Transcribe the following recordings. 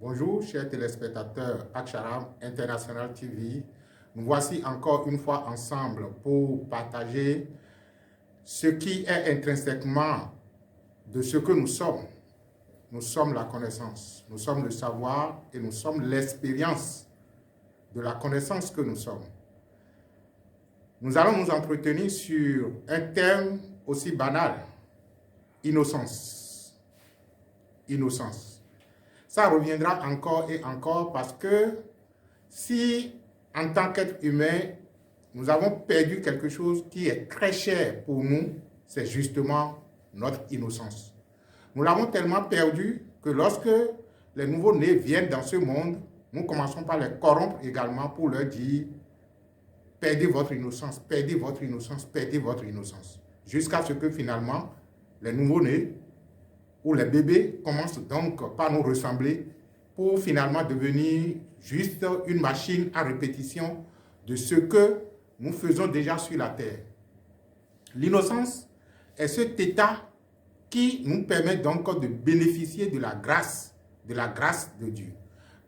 Bonjour, chers téléspectateurs Aksharam International TV. Nous voici encore une fois ensemble pour partager ce qui est intrinsèquement de ce que nous sommes. Nous sommes la connaissance, nous sommes le savoir et nous sommes l'expérience de la connaissance que nous sommes. Nous allons nous entretenir sur un thème aussi banal, innocence. Innocence. Ça reviendra encore et encore parce que si, en tant qu'être humain, nous avons perdu quelque chose qui est très cher pour nous, c'est justement notre innocence. Nous l'avons tellement perdu que lorsque les nouveaux-nés viennent dans ce monde, nous commençons par les corrompre également pour leur dire « Perdez votre innocence, perdez votre innocence, perdez votre innocence » jusqu'à ce que finalement, les nouveaux-nés où les bébés commencent donc par nous ressembler pour finalement devenir juste une machine à répétition de ce que nous faisons déjà sur la terre. L'innocence est cet état qui nous permet donc de bénéficier de la grâce de Dieu.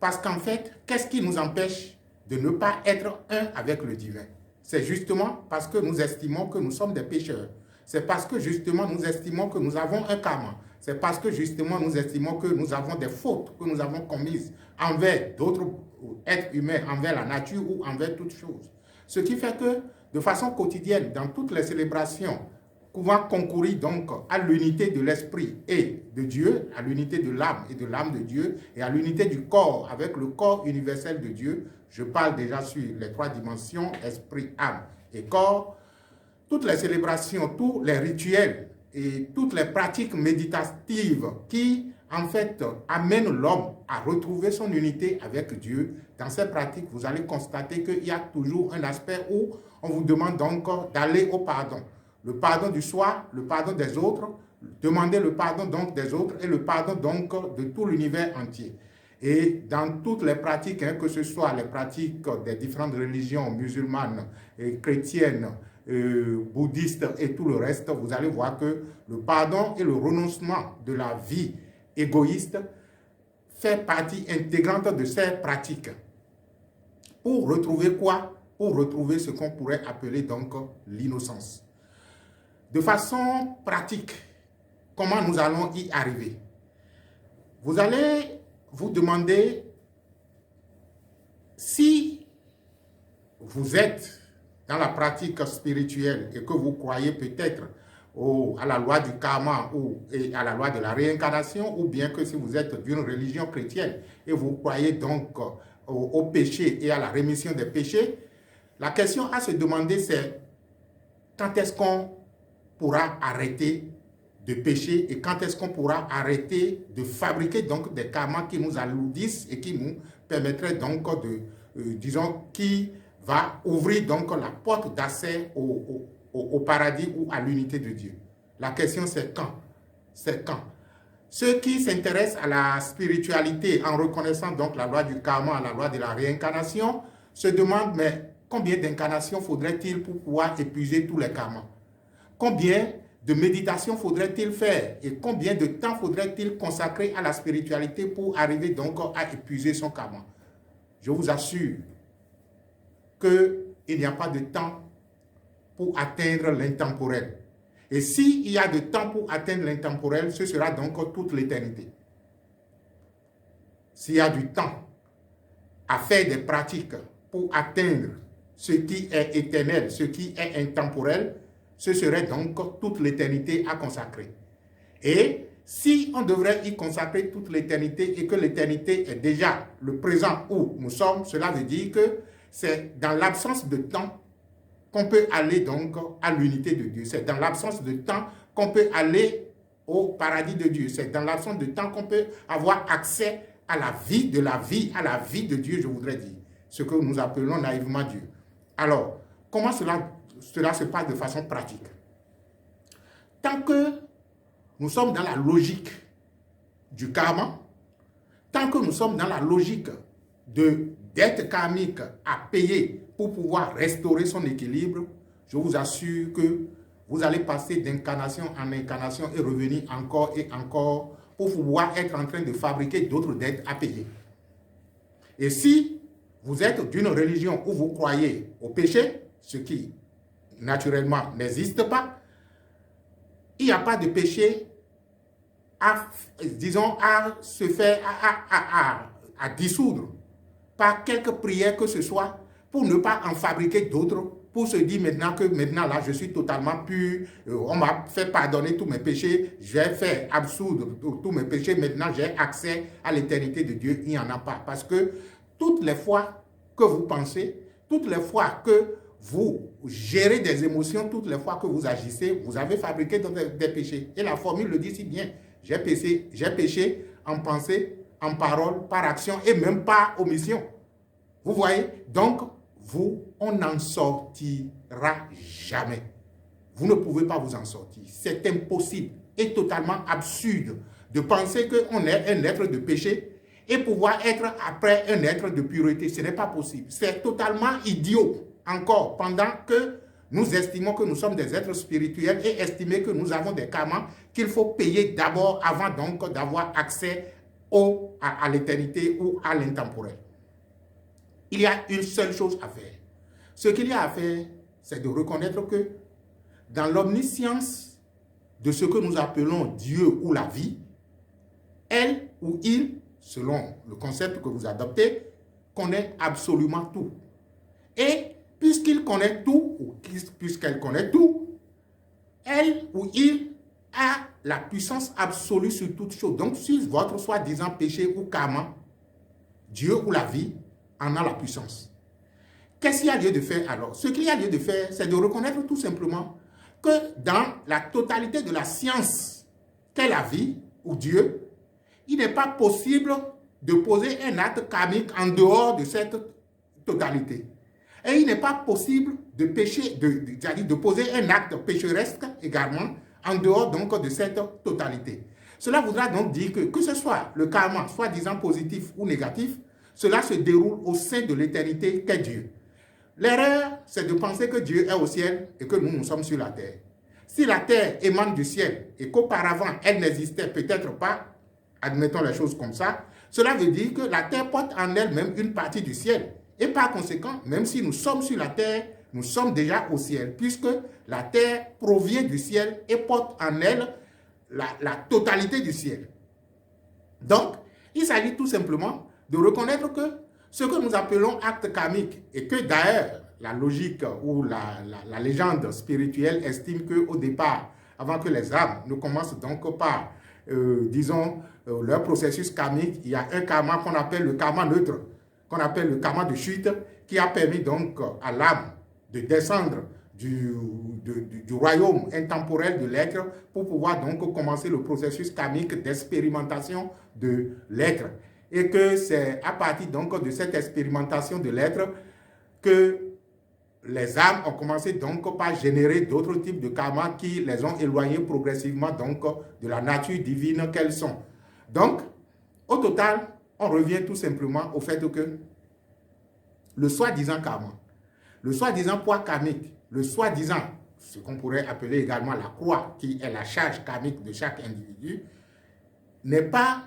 Parce qu'en fait, qu'est-ce qui nous empêche de ne pas être un avec le divin? C'est justement parce que nous estimons que nous sommes des pécheurs. C'est parce que justement nous estimons que nous avons un karma. C'est parce que justement nous estimons que nous avons des fautes que nous avons commises envers d'autres êtres humains, envers la nature ou envers toutes choses. Ce qui fait que de façon quotidienne, dans toutes les célébrations, pouvant concourir donc à l'unité de l'esprit et de Dieu, à l'unité de l'âme et de l'âme de Dieu, et à l'unité du corps avec le corps universel de Dieu, je parle déjà sur les trois dimensions, esprit, âme et corps, toutes les célébrations, tous les rituels et toutes les pratiques méditatives qui, en fait, amènent l'homme à retrouver son unité avec Dieu, dans ces pratiques, vous allez constater qu'il y a toujours un aspect où on vous demande donc d'aller au pardon. Le pardon du soi, le pardon des autres, demander le pardon donc des autres et le pardon donc de tout l'univers entier. Et dans toutes les pratiques, que ce soit les pratiques des différentes religions musulmanes et chrétiennes, bouddhistes et tout le reste, vous allez voir que le pardon et le renoncement de la vie égoïste fait partie intégrante de ces pratiques. Pour retrouver quoi? Pour retrouver ce qu'on pourrait appeler donc l'innocence. De façon pratique, comment nous allons y arriver? Vous allez vous demander si vous êtes dans la pratique spirituelle et que vous croyez peut-être à la loi du karma et à la loi de la réincarnation, ou bien que si vous êtes d'une religion chrétienne et vous croyez donc au péché et à la rémission des péchés, la question à se demander c'est quand est-ce qu'on pourra arrêter de pécher et quand est-ce qu'on pourra arrêter de fabriquer donc des karmas qui nous alourdissent et qui nous permettraient donc de, disons, qui va ouvrir donc la porte d'accès au paradis ou à l'unité de Dieu. La question c'est quand? C'est quand? Ceux qui s'intéressent à la spiritualité en reconnaissant donc la loi du karma, la loi de la réincarnation, se demandent mais combien d'incarnations faudrait-il pour pouvoir épuiser tous les karmas? Combien de méditation faudrait-il faire et combien de temps faudrait-il consacrer à la spiritualité pour arriver donc à épuiser son karma? Je vous assure qu'il n'y a pas de temps pour atteindre l'intemporel. Et s'il y a de temps pour atteindre l'intemporel, ce sera donc toute l'éternité. S'il y a du temps à faire des pratiques pour atteindre ce qui est éternel, ce qui est intemporel, ce serait donc toute l'éternité à consacrer. Et si on devrait y consacrer toute l'éternité et que l'éternité est déjà le présent où nous sommes, cela veut dire que c'est dans l'absence de temps qu'on peut aller donc à l'unité de Dieu. C'est dans l'absence de temps qu'on peut aller au paradis de Dieu. C'est dans l'absence de temps qu'on peut avoir accès à la vie de Dieu, je voudrais dire. ce que nous appelons naïvement Dieu. Alors, comment cela se passe de façon pratique? Tant que nous sommes dans la logique du karma, tant que nous sommes dans la logique de dette karmique à payer pour pouvoir restaurer son équilibre, je vous assure que vous allez passer d'incarnation en incarnation et revenir encore et encore pour pouvoir être en train de fabriquer d'autres dettes à payer. Et si vous êtes d'une religion où vous croyez au péché, ce qui naturellement n'existe pas, il n'y a pas de péché à, disons, à se faire, à dissoudre par quelque prière que ce soit pour ne pas en fabriquer d'autres, pour se dire maintenant que maintenant là je suis totalement pur, on m'a fait pardonner tous mes péchés, j'ai fait absoudre tous mes péchés, maintenant j'ai accès à l'éternité de Dieu. Il n'y en a pas. Parce que toutes les fois que vous pensez, toutes les fois que vous gérez des émotions, toutes les fois que vous agissez, vous avez fabriqué des péchés. Et la formule le dit si bien. J'ai péché en pensée, en parole, par action et même par omission. Vous voyez? Donc, on n'en sortira jamais. Vous ne pouvez pas vous en sortir. C'est impossible et totalement absurde de penser qu'on est un être de péché et pouvoir être après un être de pureté. Ce n'est pas possible. C'est totalement idiot encore pendant que nous estimons que nous sommes des êtres spirituels et estimer que nous avons des karmas qu'il faut payer d'abord avant donc d'avoir accès à l'éternité ou à l'intemporel. Il y a une seule chose à faire. Ce qu'il y a à faire, c'est de reconnaître que dans l'omniscience de ce que nous appelons Dieu ou la vie, elle ou il, selon le concept que vous adoptez, connaît absolument tout. Et puisqu'il connaît tout, ou puisqu'elle connaît tout, elle ou il a la puissance absolue sur toute chose. Donc, sur votre soi-disant péché ou karma, Dieu ou la vie en a la puissance. Qu'est-ce qu'il y a lieu de faire alors? Ce qu'il y a lieu de faire, c'est de reconnaître tout simplement que dans la totalité de la science qu'est la vie ou Dieu, il n'est pas possible de poser un acte karmique en dehors de cette totalité. Et il n'est pas possible de pécher, de poser un acte pécheresque également en dehors donc de cette totalité. Cela voudra donc dire que ce soit le karma, soi-disant positif ou négatif, cela se déroule au sein de l'éternité qu'est Dieu. L'erreur, c'est de penser que Dieu est au ciel et que nous sommes sur la terre. Si la terre émane du ciel et qu'auparavant elle n'existait peut-être pas, admettons les choses comme ça, cela veut dire que la terre porte en elle-même une partie du ciel. Et par conséquent, même si nous sommes sur la terre, nous sommes déjà au ciel, puisque la terre provient du ciel et porte en elle la totalité du ciel. Donc, il s'agit tout simplement de reconnaître que ce que nous appelons acte karmique, et que d'ailleurs la logique ou la légende spirituelle estime qu'au départ, avant que les âmes ne commencent donc par, disons, leur processus karmique, il y a un karma qu'on appelle le karma neutre, qu'on appelle le karma de chute, qui a permis donc à l'âme de descendre du royaume intemporel de l'être pour pouvoir donc commencer le processus karmique d'expérimentation de l'être. Et que c'est à partir donc de cette expérimentation de l'être que les âmes ont commencé donc par générer d'autres types de karma qui les ont éloignés progressivement donc de la nature divine qu'elles sont. Donc, au total, on revient tout simplement au fait que le soi-disant karma, le soi-disant poids karmique, le soi-disant, ce qu'on pourrait appeler également la croix, qui est la charge karmique de chaque individu, n'est pas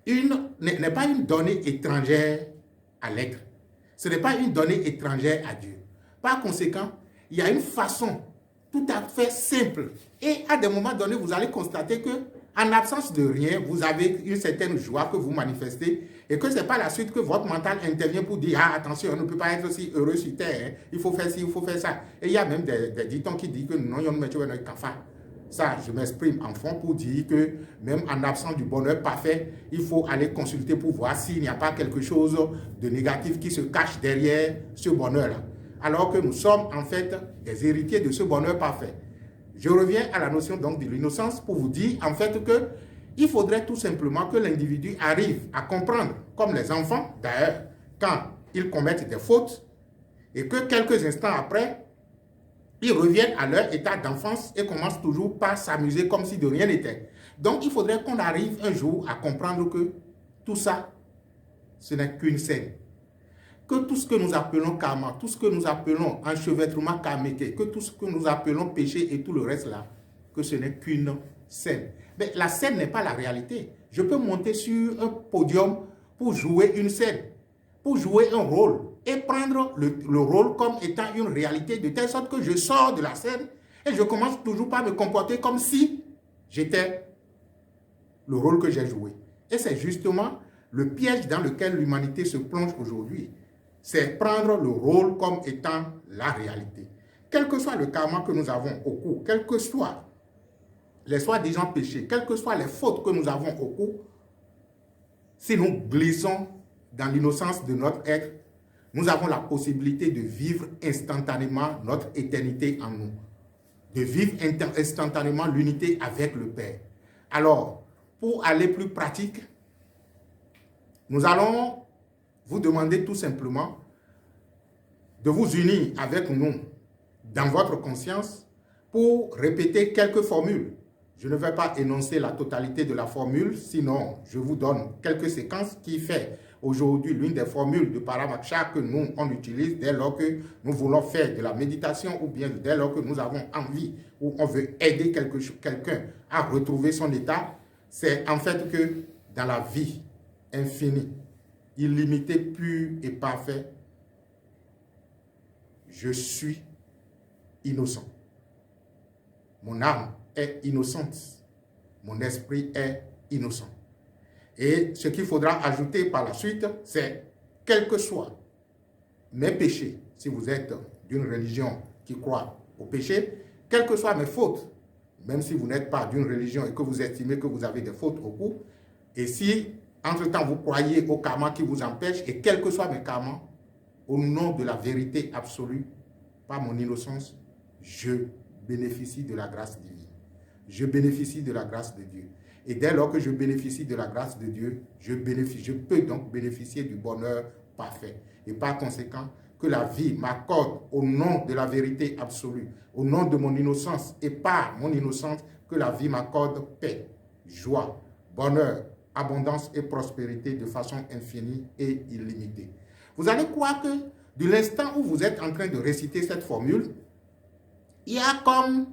une donnée étrangère à l'être. Ce n'est pas une donnée étrangère à Dieu. Par conséquent, il y a une façon tout à fait simple. Et à des moments donnés, vous allez constater que, en absence de rien, vous avez une certaine joie que vous manifestez et que ce n'est pas la suite que votre mental intervient pour dire « Ah, attention, on ne peut pas être aussi heureux sur terre, hein. Il faut faire ci, il faut faire ça. » Et il y a même des dictons qui disent que « Non, on ne met pas dans le cafard. » Ça, je m'exprime en fond pour dire que même en absence du bonheur parfait, il faut aller consulter pour voir s'il n'y a pas quelque chose de négatif qui se cache derrière ce bonheur-là. Alors que nous sommes en fait des héritiers de ce bonheur parfait. Je reviens à la notion donc de l'innocence pour vous dire en fait que il faudrait tout simplement que l'individu arrive à comprendre, comme les enfants d'ailleurs, quand ils commettent des fautes, et que quelques instants après, ils reviennent à leur état d'enfance et commencent toujours par s'amuser comme si de rien n'était. Donc, il faudrait qu'on arrive un jour à comprendre que tout ça, ce n'est qu'une scène. Que tout ce que nous appelons karma, tout ce que nous appelons enchevêtrement karmique, que tout ce que nous appelons péché et tout le reste là, que ce n'est qu'une scène. Mais la scène n'est pas la réalité. Je peux monter sur un podium pour jouer une scène, pour jouer un rôle et prendre le rôle comme étant une réalité de telle sorte que je sors de la scène et je commence toujours par me comporter comme si j'étais le rôle que j'ai joué. Et c'est justement le piège dans lequel l'humanité se plonge aujourd'hui. C'est prendre le rôle comme étant la réalité. Quel que soit le karma que nous avons au cours, quel que soit les soi-disant péchés, quelles que soient les fautes que nous avons au cours, si nous glissons dans l'innocence de notre être, nous avons la possibilité de vivre instantanément notre éternité en nous, de vivre instantanément l'unité avec le Père. Alors, pour aller plus pratique, nous allons vous demander tout simplement de vous unir avec nous dans votre conscience pour répéter quelques formules. Je ne vais pas énoncer la totalité de la formule, sinon je vous donne quelques séquences qui fait aujourd'hui l'une des formules de Paramaksha que nous, on utilise dès lors que nous voulons faire de la méditation ou bien dès lors que nous avons envie ou on veut aider quelqu'un à retrouver son état. C'est en fait que dans la vie infinie, illimitée, pure et parfaite, je suis innocent. Mon âme est innocente. Mon esprit est innocent. Et ce qu'il faudra ajouter par la suite, c'est quels que soient mes péchés, si vous êtes d'une religion qui croit au péché, quelles que soient mes fautes, même si vous n'êtes pas d'une religion et que vous estimez que vous avez des fautes au cours, et si entre-temps vous croyez au karma qui vous empêche, et quels que soient mes karmas, au nom de la vérité absolue, par mon innocence, je bénéficie de la grâce divine. Je bénéficie de la grâce de Dieu. Et dès lors que je bénéficie de la grâce de Dieu, je peux donc bénéficier du bonheur parfait. Et par conséquent, que la vie m'accorde au nom de la vérité absolue, au nom de mon innocence et par mon innocence, que la vie m'accorde paix, joie, bonheur, abondance et prospérité de façon infinie et illimitée. Vous allez croire que de l'instant où vous êtes en train de réciter cette formule, il y a comme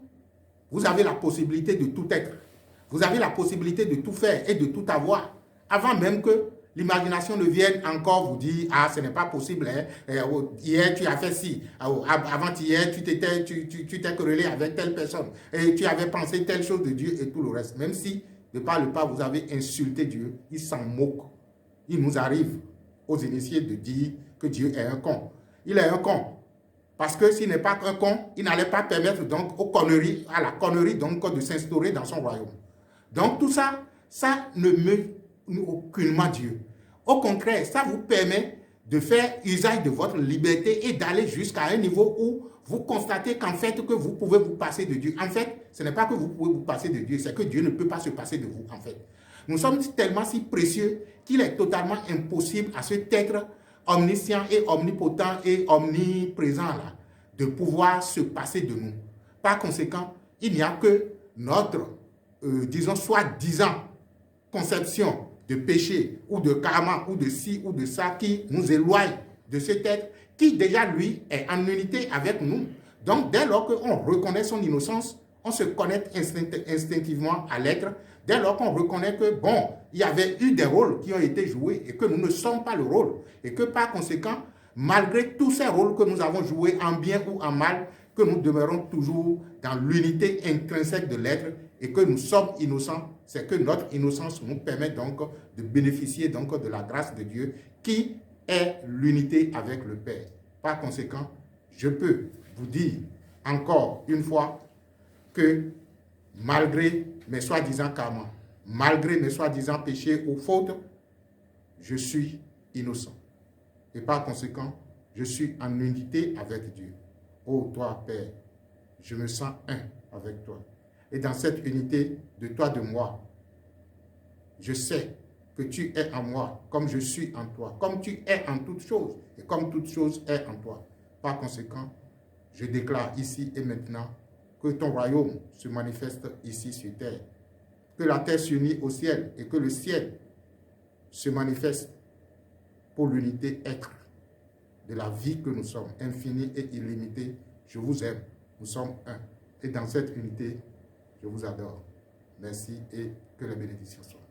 vous avez la possibilité de tout être. Vous avez la possibilité de tout faire et de tout avoir. Avant même que l'imagination ne vienne encore vous dire « Ah, ce n'est pas possible. Hein. Hier, tu as fait ci. Avant-hier, tu t'es querellé avec telle personne. Et tu avais pensé telle chose de Dieu et tout le reste. » Même si, de par le pas, vous avez insulté Dieu, il s'en moque. Il nous arrive aux initiés de dire que Dieu est un con. Il est un con. Parce que s'il n'est pas un con, il n'allait pas permettre donc à la connerie donc de s'instaurer dans son royaume. Donc tout ça, ça ne meut aucunement Dieu. Au contraire, ça vous permet de faire usage de votre liberté et d'aller jusqu'à un niveau où vous constatez qu'en fait que vous pouvez vous passer de Dieu. En fait, ce n'est pas que vous pouvez vous passer de Dieu, c'est que Dieu ne peut pas se passer de vous en fait. Nous sommes tellement si précieux qu'il est totalement impossible à cet être omniscient et omnipotent et omniprésent là, de pouvoir se passer de nous. Par conséquent, il n'y a que notre, disons, soi-disant conception de péché ou de karma ou de ci ou de ça qui nous éloigne de cet être qui déjà, lui, est en unité avec nous. Donc, dès lors qu'on reconnaît son innocence, on se connecte instinctivement à l'être. Dès lors qu'on reconnaît que, bon, il y avait eu des rôles qui ont été joués et que nous ne sommes pas le rôle. Et que par conséquent, malgré tous ces rôles que nous avons joués en bien ou en mal, que nous demeurons toujours dans l'unité intrinsèque de l'être et que nous sommes innocents, c'est que notre innocence nous permet donc de bénéficier donc de la grâce de Dieu qui est l'unité avec le Père. Par conséquent, je peux vous dire encore une fois que malgré mes soi-disant karma, malgré mes soi-disant péchés ou fautes, je suis innocent. Et par conséquent, je suis en unité avec Dieu. Ô toi, Père, je me sens un avec toi. Et dans cette unité de toi, de moi, Je sais que tu es en moi, comme je suis en toi, comme tu es en toutes choses, et comme toute chose est en toi. Par conséquent, je déclare ici et maintenant que ton royaume se manifeste ici sur terre, que la terre s'unit au ciel et que le ciel se manifeste pour l'unité être de la vie que nous sommes, infinie et illimitée. Je vous aime, nous sommes un. Et dans cette unité, je vous adore. Merci et que la bénédiction soit.